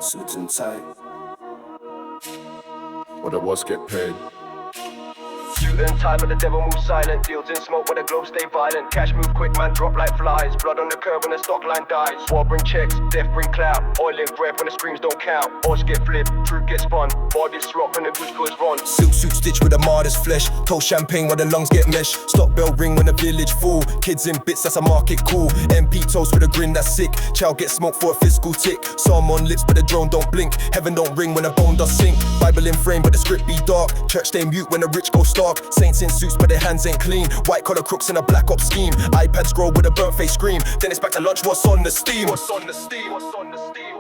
Suit and tie. Or the was get paid. Suit and tie, but the devil moves silent. Deals in smoke, but the globe stay violent. Cash move quick, man, drop like flies. Blood on the curb when the stock line dies. War bring checks, death bring clout. Oil in breath when the screams don't count. Odds get flipped, truth gets spun. Bodies swap when the goods goes run. Silk suit stitched with a martyr's flesh. Toast champagne when the lungs get meshed. Stop bell ring when the village full. Kids in bits, that's a market cool. MP toast with a grin that's sick. Child get smoked for a fiscal tick. Psalm on lips but the drone don't blink. Heaven don't ring when the bone does sink. Bible in frame but the script be dark. Church stay mute when the rich go stark. Saints in suits but their hands ain't clean. White collar crooks in a black ops scheme. iPads scroll with a burnt face scream. Then it's back to lunch, what's on the steam? What's on the steam? What's on the steam?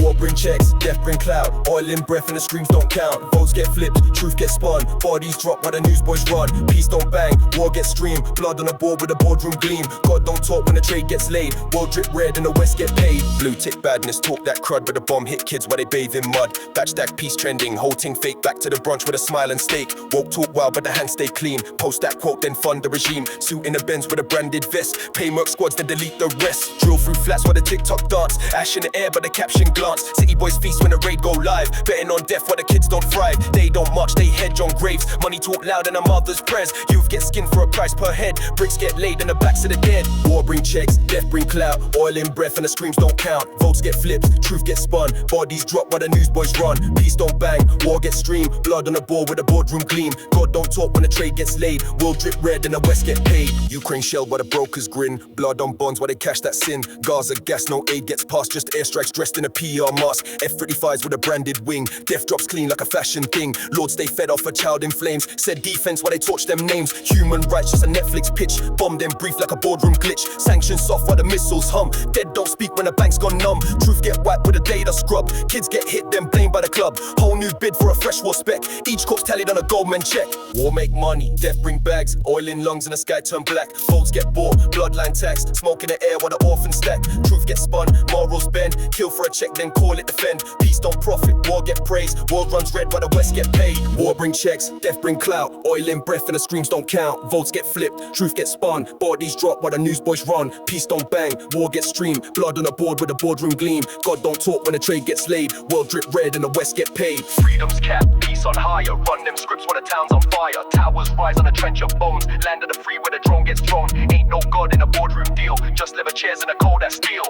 War bring checks, death bring clout. Oil in breath and the screams don't count. Votes get flipped, truth gets spun. Bodies drop while the newsboys run. Peace don't bang, war gets streamed. Blood on the board with a boardroom gleam. God don't talk when the trade gets laid. World drip red and the west get paid. Blue tick badness, talk that crud. But the bomb hit kids while they bathe in mud. Batch stack peace trending, whole ting fake. Back to the brunch with a smile and steak. Woke talk wild but the hands stay clean. Post that quote then fund the regime. Suit in the Benz with a branded vest. Pay merc squads then delete the rest. Drill through flats while the TikTok dance. Ash in the air but the caption glance. City boys feast when the raid go live. Betting on death while the kids don't thrive. They don't march, they hedge on graves. Money talk loud and a mother's prayers. Youth get skinned for a price per head. Bricks get laid in the backs of the dead. War bring checks, death bring clout. Oil in breath and the screams don't count. Votes get flipped, truth gets spun. Bodies drop while the newsboys run. Peace don't bang, war gets streamed. Blood on the board with a boardroom gleam. God don't talk when the trade gets laid. World drip red and the west get paid. Ukraine shelled while the brokers grin. Blood on bonds while they cash that sin. Gaza gas, no aid gets past. Just airstrikes dressed in a PR mask. F-35s with a branded wing. Death drops clean like a fashion thing. Lord stay fed off a child in flames. Said defense while they torch them names. Human rights just a Netflix pitch. Bomb them brief like a boardroom glitch. Sanctions soft while the missiles hum. Dead don't speak when the bank's gone numb. Truth get wiped with a data scrub. Kids get hit then blamed by the club. Whole new bid for a fresh war spec. Each corpse tallied on a Goldman check. War make money, death bring bags. Oil in lungs and the sky turn black. Votes get bought, bloodline tax. Smoke in the air while the orphans stack. Truth gets spun, morals bend. Kill for a check then call it defend. Peace don't profit, war get praised. World runs red while the west get paid. War bring checks, death bring clout. Oil in breath and the screams don't count. Votes get flipped, truth gets spun. Bodies drop while the newsboys run. Peace don't bang, war gets streamed. Blood on the board with a boardroom gleam. God don't talk when the trade gets laid. World drip red and the west get paid. Freedom's capped, peace on higher. Run them scripts while the town's on fire. Towers rise on a trench of bones. Land of the free where the drone gets thrown. Ain't no God in a boardroom deal. Just leather chairs and a cold as steel.